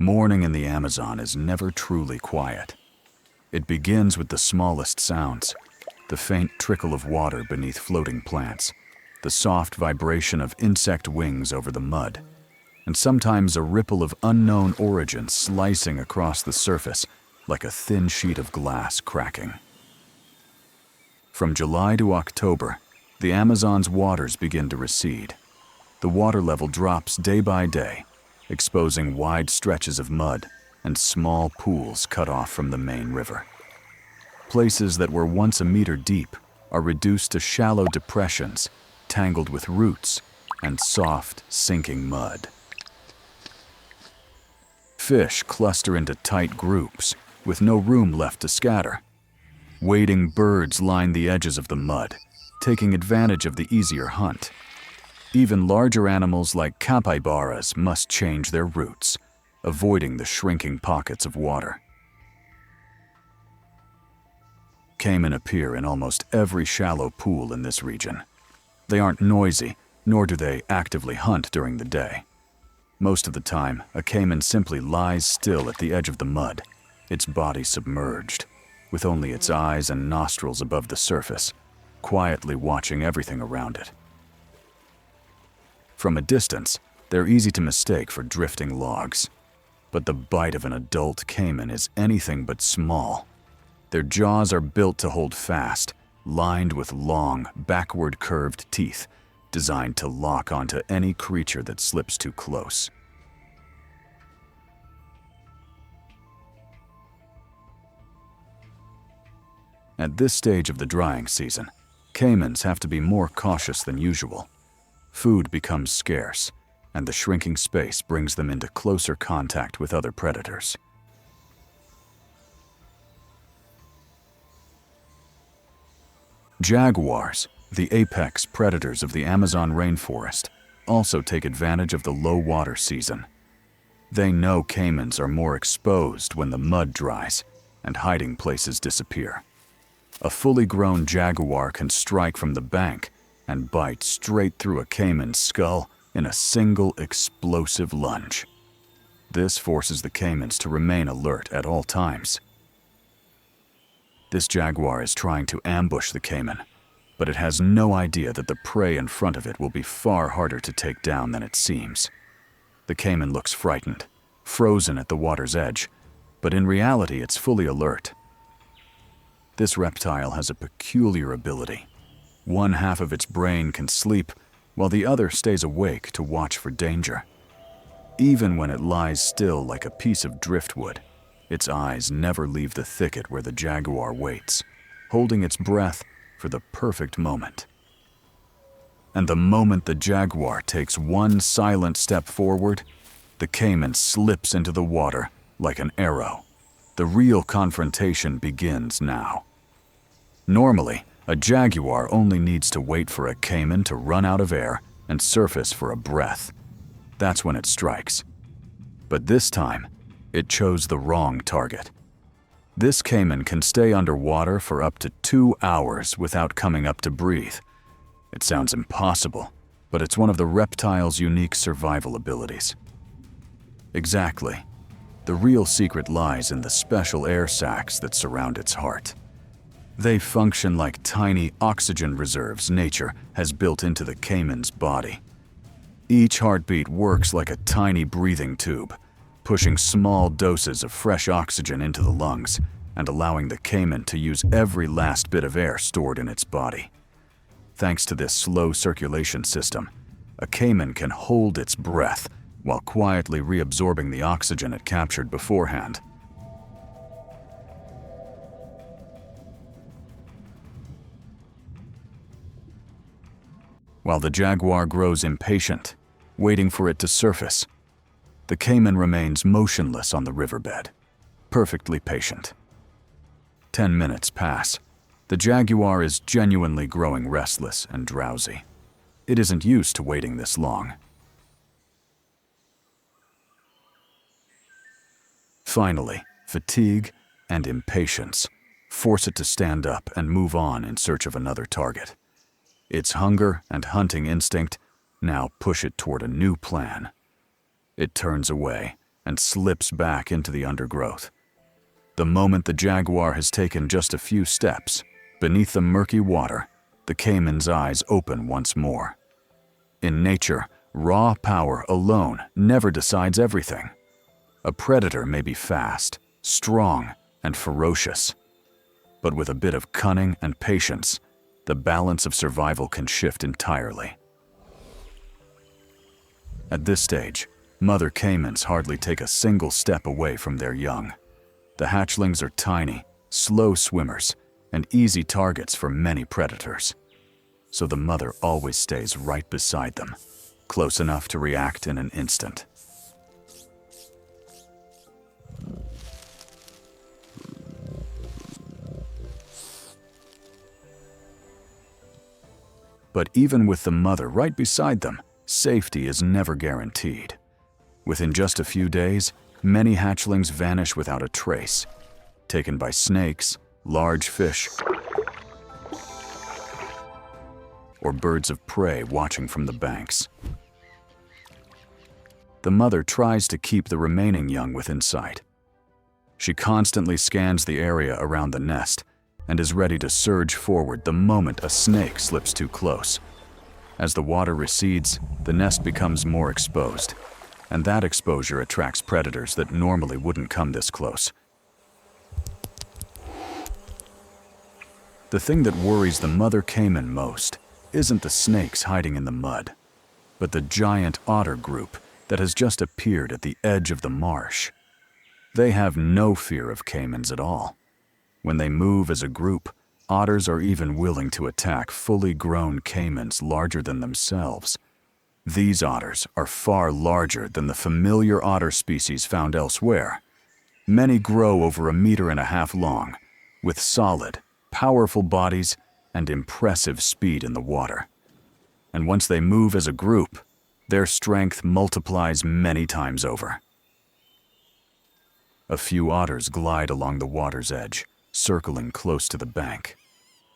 Morning in the Amazon is never truly quiet. It begins with the smallest sounds, the faint trickle of water beneath floating plants, the soft vibration of insect wings over the mud, and sometimes a ripple of unknown origin slicing across the surface like a thin sheet of glass cracking. From July to October, the Amazon's waters begin to recede. The water level drops day by day, exposing wide stretches of mud and small pools cut off from the main river. Places that were once a meter deep are reduced to shallow depressions, tangled with roots and soft, sinking mud. Fish cluster into tight groups, with no room left to scatter. Wading birds line the edges of the mud, taking advantage of the easier hunt. Even larger animals like capybaras must change their routes, avoiding the shrinking pockets of water. Caiman appear in almost every shallow pool in this region. They aren't noisy, nor do they actively hunt during the day. Most of the time, a caiman simply lies still at the edge of the mud, its body submerged, with only its eyes and nostrils above the surface, quietly watching everything around it. From a distance, they're easy to mistake for drifting logs, but the bite of an adult caiman is anything but small. Their jaws are built to hold fast, lined with long, backward curved teeth, designed to lock onto any creature that slips too close. At this stage of the drying season, caimans have to be more cautious than usual. Food becomes scarce, and the shrinking space brings them into closer contact with other predators. Jaguars, the apex predators of the Amazon rainforest, also take advantage of the low water season. They know caimans are more exposed when the mud dries and hiding places disappear. A fully grown jaguar can strike from the bank and bite straight through a caiman's skull in a single explosive lunge. This forces the caimans to remain alert at all times. This jaguar is trying to ambush the caiman, but it has no idea that the prey in front of it will be far harder to take down than it seems. The caiman looks frightened, frozen at the water's edge, but in reality it's fully alert. This reptile has a peculiar ability. One half of its brain can sleep, while the other stays awake to watch for danger. Even when it lies still like a piece of driftwood, its eyes never leave the thicket where the jaguar waits, holding its breath for the perfect moment. And the moment the jaguar takes one silent step forward, the caiman slips into the water like an arrow. The real confrontation begins now. Normally, a jaguar only needs to wait for a caiman to run out of air and surface for a breath. That's when it strikes. But this time, it chose the wrong target. This caiman can stay underwater for up to 2 hours without coming up to breathe. It sounds impossible, but it's one of the reptile's unique survival abilities. Exactly. The real secret lies in the special air sacs that surround its heart. They function like tiny oxygen reserves nature has built into the caiman's body. Each heartbeat works like a tiny breathing tube, pushing small doses of fresh oxygen into the lungs and allowing the caiman to use every last bit of air stored in its body. Thanks to this slow circulation system, a caiman can hold its breath while quietly reabsorbing the oxygen it captured beforehand. While the jaguar grows impatient, waiting for it to surface, the caiman remains motionless on the riverbed, perfectly patient. 10 minutes pass. The jaguar is genuinely growing restless and drowsy. It isn't used to waiting this long. Finally, fatigue and impatience force it to stand up and move on in search of another target. Its hunger and hunting instinct now push it toward a new plan. It turns away, and slips back into the undergrowth. The moment the jaguar has taken just a few steps, beneath the murky water, the caiman's eyes open once more. In nature, raw power alone never decides everything. A predator may be fast, strong, and ferocious, but with a bit of cunning and patience, the balance of survival can shift entirely. At this stage, mother caimans hardly take a single step away from their young. The hatchlings are tiny, slow swimmers, and easy targets for many predators. So the mother always stays right beside them, close enough to react in an instant. But even with the mother right beside them, safety is never guaranteed. Within just a few days, many hatchlings vanish without a trace, taken by snakes, large fish, or birds of prey watching from the banks. The mother tries to keep the remaining young within sight. She constantly scans the area around the nest and is ready to surge forward the moment a snake slips too close. As the water recedes, the nest becomes more exposed, and that exposure attracts predators that normally wouldn't come this close. The thing that worries the mother caiman most isn't the snakes hiding in the mud, but the giant otter group that has just appeared at the edge of the marsh. They have no fear of caimans at all. When they move as a group, otters are even willing to attack fully grown caimans larger than themselves. These otters are far larger than the familiar otter species found elsewhere. Many grow over 1.5 meters long, with solid, powerful bodies and impressive speed in the water. And once they move as a group, their strength multiplies many times over. A few otters glide along the water's edge, circling close to the bank.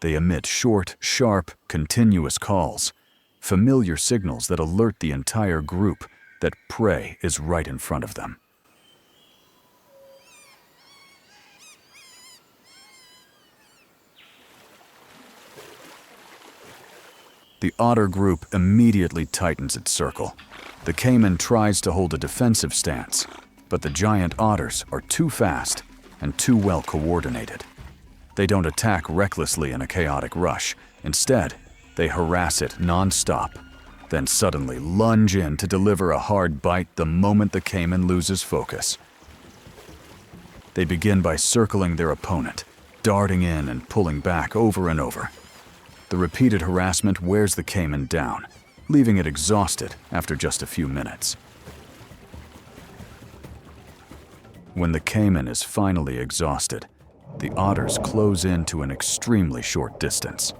They emit short, sharp, continuous calls, familiar signals that alert the entire group that prey is right in front of them. The otter group immediately tightens its circle. The caiman tries to hold a defensive stance, but the giant otters are too fast and too well coordinated. They don't attack recklessly in a chaotic rush. Instead, they harass it non-stop, then suddenly lunge in to deliver a hard bite the moment the caiman loses focus. They begin by circling their opponent, darting in and pulling back over and over. The repeated harassment wears the caiman down, leaving it exhausted after just a few minutes. When the caiman is finally exhausted, the otters close in to an extremely short distance.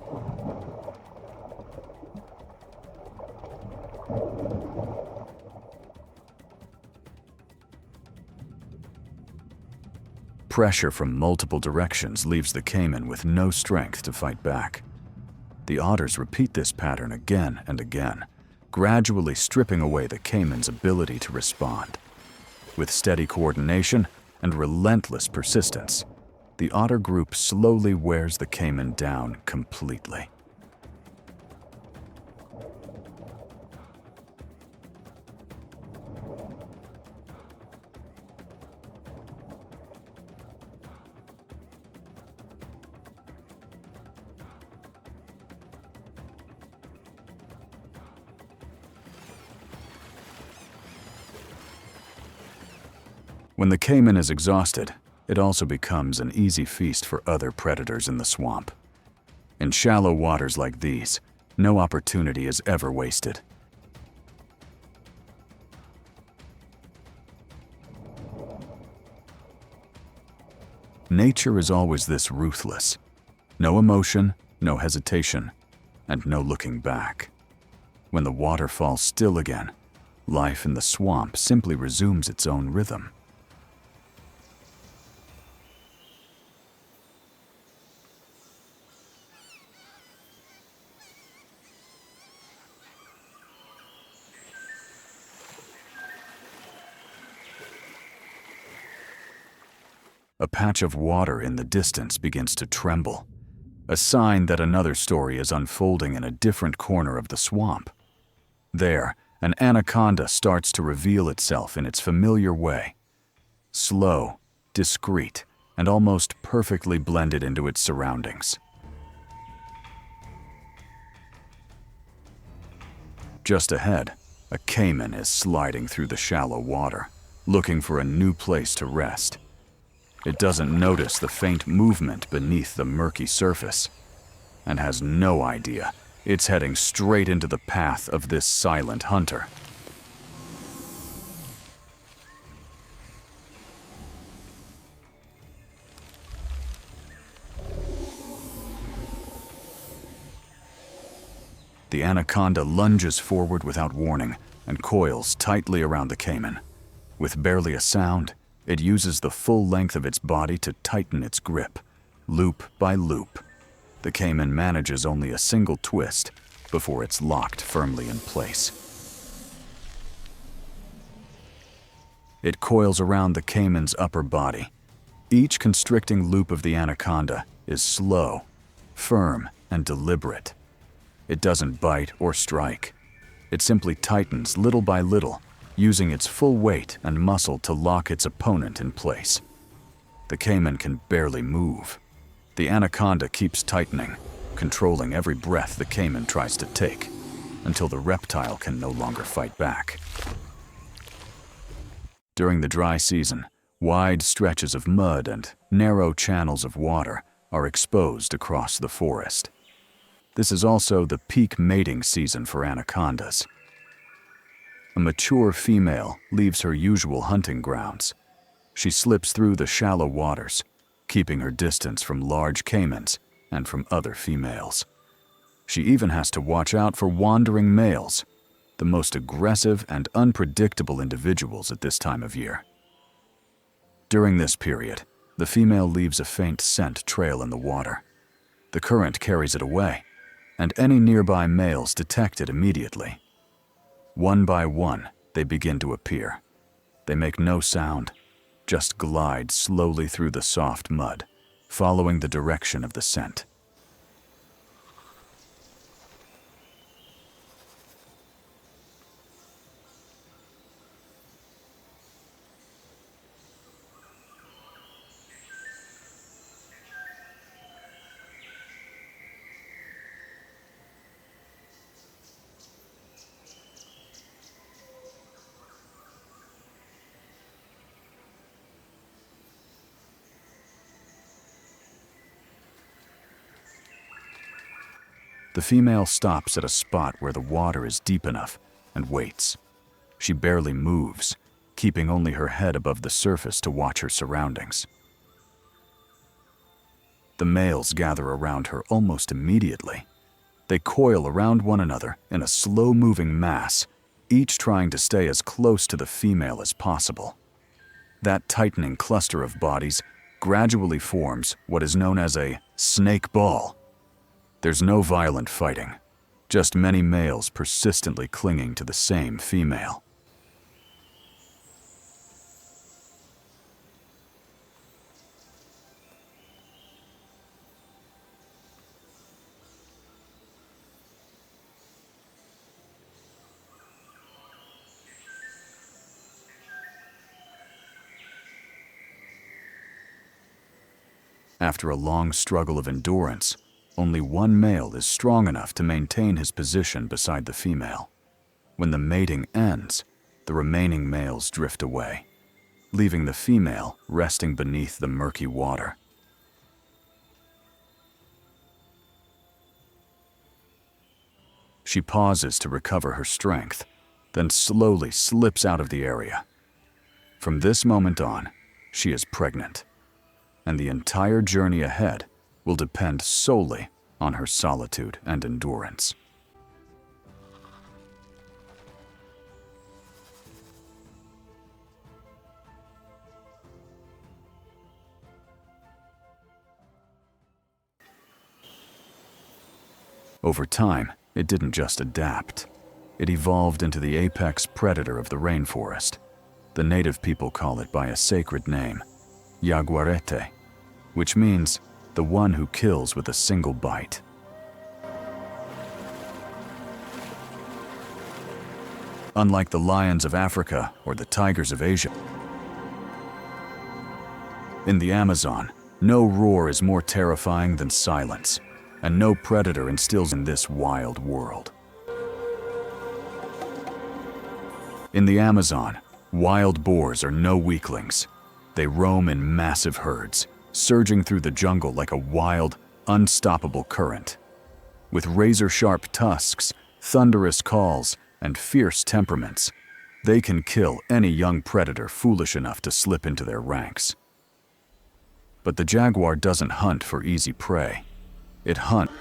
Pressure from multiple directions leaves the caiman with no strength to fight back. The otters repeat this pattern again and again, gradually stripping away the caiman's ability to respond. With steady coordination and relentless persistence, the otter group slowly wears the caiman down completely. When the caiman is exhausted, it also becomes an easy feast for other predators in the swamp. In shallow waters like these, no opportunity is ever wasted. Nature is always this ruthless. No emotion, no hesitation, and no looking back. When the water falls still again, life in the swamp simply resumes its own rhythm. a patch of water in the distance begins to tremble, a sign that another story is unfolding in a different corner of the swamp. There, an anaconda starts to reveal itself in its familiar way. Slow, discreet, and almost perfectly blended into its surroundings. Just ahead, a caiman is sliding through the shallow water, looking for a new place to rest. It doesn't notice the faint movement beneath the murky surface, and has no idea it's heading straight into the path of this silent hunter. The anaconda lunges forward without warning and coils tightly around the caiman. With barely a sound, it uses the full length of its body to tighten its grip, loop by loop. The caiman manages only a single twist before it's locked firmly in place. It coils around the caiman's upper body. Each constricting loop of the anaconda is slow, firm, and deliberate. It doesn't bite or strike. It simply tightens little by little, using its full weight and muscle to lock its opponent in place. The caiman can barely move. The anaconda keeps tightening, controlling every breath the caiman tries to take, until the reptile can no longer fight back. During the dry season, wide stretches of mud and narrow channels of water are exposed across the forest. This is also the peak mating season for anacondas. A mature female leaves her usual hunting grounds. She slips through the shallow waters, keeping her distance from large caimans and from other females. She even has to watch out for wandering males, the most aggressive and unpredictable individuals at this time of year. During this period, the female leaves a faint scent trail in the water. The current carries it away, and any nearby males detect it immediately. One by one, they begin to appear. They make no sound, just glide slowly through the soft mud, following the direction of the scent. The female stops at a spot where the water is deep enough and waits. She barely moves, keeping only her head above the surface to watch her surroundings. The males gather around her almost immediately. They coil around one another in a slow-moving mass, each trying to stay as close to the female as possible. That tightening cluster of bodies gradually forms what is known as a snake ball. There's no violent fighting, just many males persistently clinging to the same female. After a long struggle of endurance, only one male is strong enough to maintain his position beside the female. When the mating ends, the remaining males drift away, leaving the female resting beneath the murky water. She pauses to recover her strength, then slowly slips out of the area. From this moment on, she is pregnant, and the entire journey ahead will depend solely on her solitude and endurance. Over time, it didn't just adapt. It evolved into the apex predator of the rainforest. The native people call it by a sacred name, jaguarete, which means the one who kills with a single bite. Unlike the lions of Africa or the tigers of Asia, in the Amazon, no roar is more terrifying than silence, and no predator instills in this wild world. In the Amazon, wild boars are no weaklings. They roam in massive herds, surging through the jungle like a wild, unstoppable current. With razor-sharp tusks, thunderous calls, and fierce temperaments, they can kill any young predator foolish enough to slip into their ranks. But the jaguar doesn't hunt for easy prey. It hunts,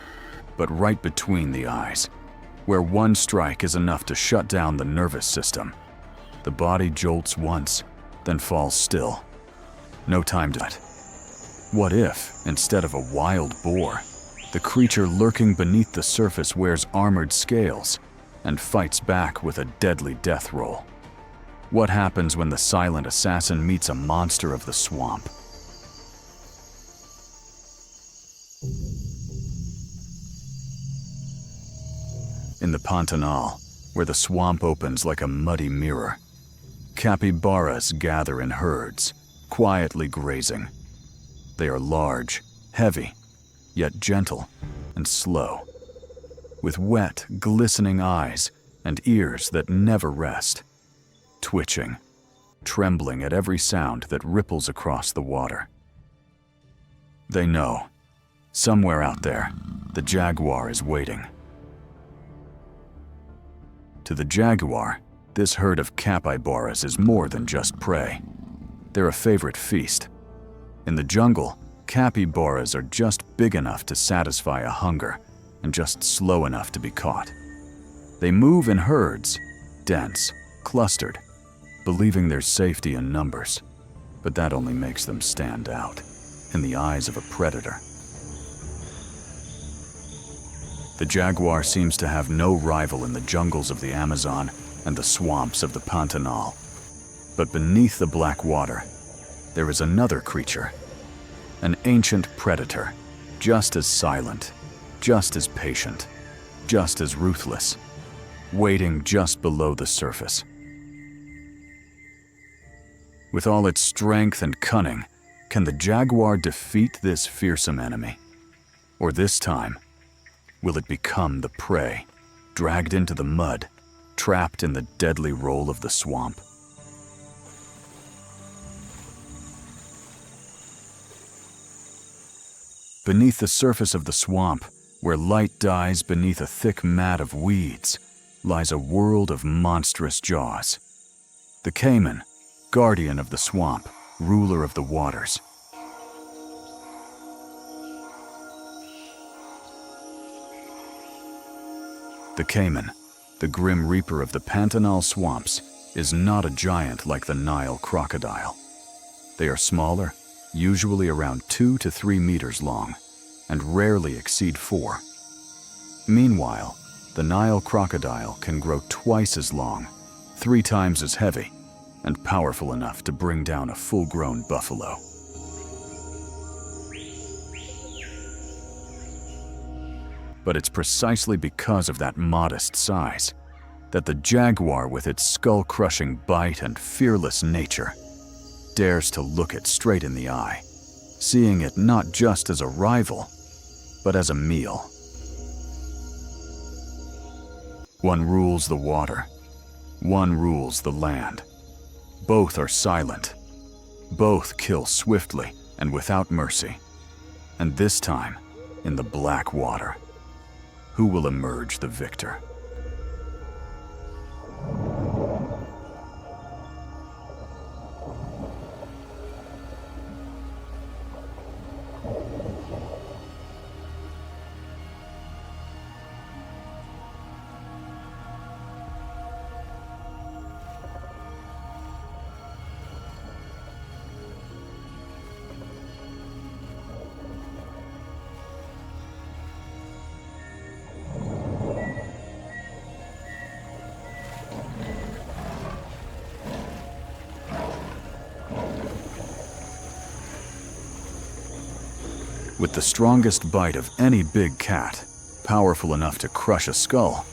but right between the eyes, where one strike is enough to shut down the nervous system. The body jolts once, then falls still. No time to it. What if, instead of a wild boar, the creature lurking beneath the surface wears armored scales and fights back with a deadly death roll? What happens when the silent assassin meets a monster of the swamp? In the Pantanal, where the swamp opens like a muddy mirror, capybaras gather in herds, quietly grazing. They are large, heavy, yet gentle and slow, with wet, glistening eyes and ears that never rest, twitching, trembling at every sound that ripples across the water. They know, somewhere out there, the jaguar is waiting. To the jaguar, this herd of capybaras is more than just prey. They're a favorite feast. In the jungle, capybaras are just big enough to satisfy a hunger and just slow enough to be caught. They move in herds, dense, clustered, believing there's safety in numbers, but that only makes them stand out in the eyes of a predator. The jaguar seems to have no rival in the jungles of the Amazon and the swamps of the Pantanal. But beneath the black water, there is another creature, an ancient predator, just as silent, just as patient, just as ruthless, waiting just below the surface. With all its strength and cunning, can the jaguar defeat this fearsome enemy? Or this time, will it become the prey, dragged into the mud, trapped in the deadly roll of the swamp? Beneath the surface of the swamp, where light dies beneath a thick mat of weeds, lies a world of monstrous jaws. The Caiman, guardian of the swamp, ruler of the waters. The Caiman, the grim reaper of the Pantanal swamps, is not a giant like the Nile crocodile. They are smaller, usually around 2 to 3 meters long, and rarely exceed 4. Meanwhile, the Nile crocodile can grow twice as long, 3 times as heavy, and powerful enough to bring down a full-grown buffalo. But it's precisely because of that modest size that the jaguar, with its skull-crushing bite and fearless nature, dares to look it straight in the eye, seeing it not just as a rival, but as a meal. One rules the water, one rules the land. Both are silent. Both kill swiftly and without mercy. And this time, in the black water, who will emerge the victor? With the strongest bite of any big cat, powerful enough to crush a skull,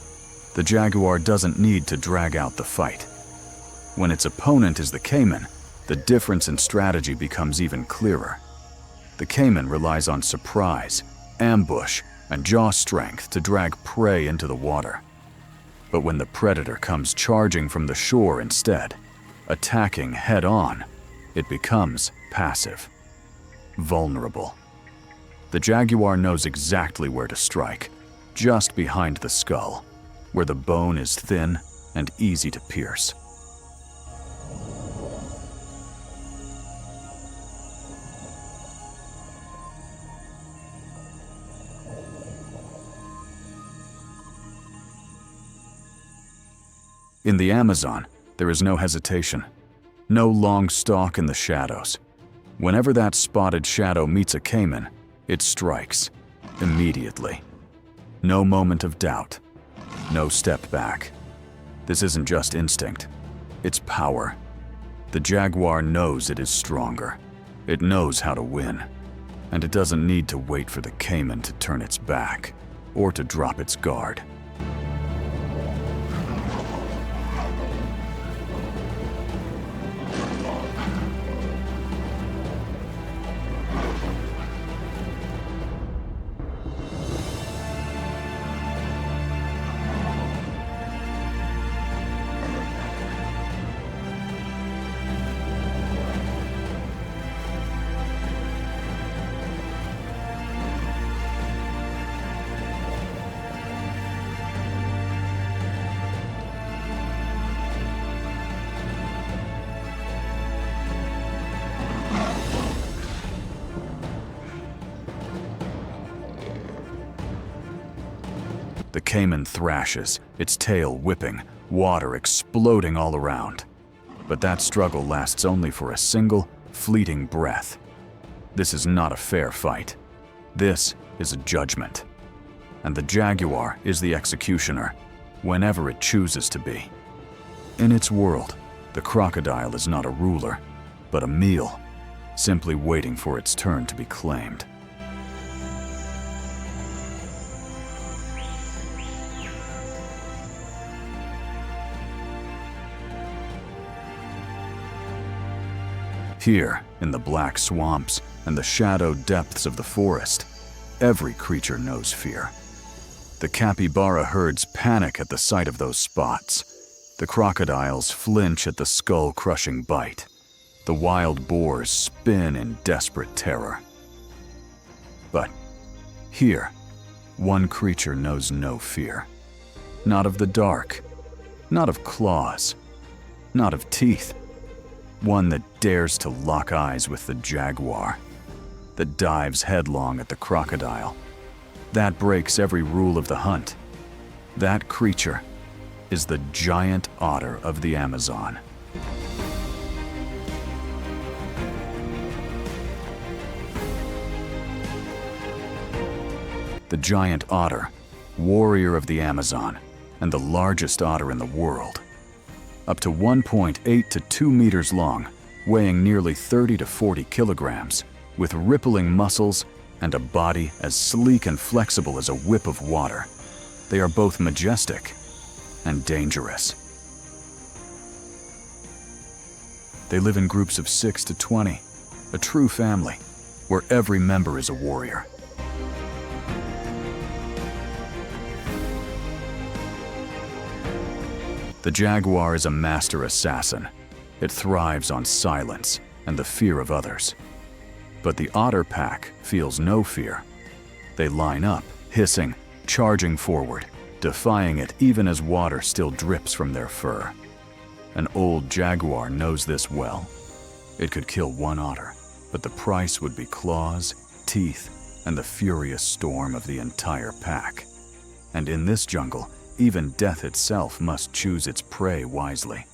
the jaguar doesn't need to drag out the fight. When its opponent is the caiman, the difference in strategy becomes even clearer. The caiman relies on surprise, ambush, and jaw strength to drag prey into the water. But when the predator comes charging from the shore instead, attacking head-on, it becomes passive, vulnerable. The jaguar knows exactly where to strike, just behind the skull, where the bone is thin and easy to pierce. In the Amazon, there is no hesitation, no long stalk in the shadows. Whenever that spotted shadow meets a caiman, it strikes immediately. No moment of doubt, no step back. This isn't just instinct, it's power. The jaguar knows it is stronger. It knows how to win, and it doesn't need to wait for the caiman to turn its back or to drop its guard. The caiman thrashes, its tail whipping, water exploding all around. But that struggle lasts only for a single, fleeting breath. This is not a fair fight. This is a judgment. And the jaguar is the executioner, whenever it chooses to be. In its world, the crocodile is not a ruler, but a meal, simply waiting for its turn to be claimed. Here, in the black swamps and the shadowed depths of the forest, every creature knows fear. The capybara herds panic at the sight of those spots. The crocodiles flinch at the skull-crushing bite. The wild boars spin in desperate terror. But here, one creature knows no fear. Not of the dark, not of claws, not of teeth. One that dares to lock eyes with the jaguar, that dives headlong at the crocodile, that breaks every rule of the hunt. That creature is the giant otter of the Amazon. The giant otter, warrior of the Amazon, and the largest otter in the world. Up to 1.8 to 2 meters long, weighing nearly 30 to 40 kilograms, with rippling muscles and a body as sleek and flexible as a whip of water. They are both majestic and dangerous. They live in groups of 6 to 20, a true family, where every member is a warrior. The jaguar is a master assassin. It thrives on silence and the fear of others. But the otter pack feels no fear. They line up, hissing, charging forward, defying it even as water still drips from their fur. An old jaguar knows this well. It could kill one otter, but the price would be claws, teeth, and the furious storm of the entire pack. And in this jungle, even death itself must choose its prey wisely.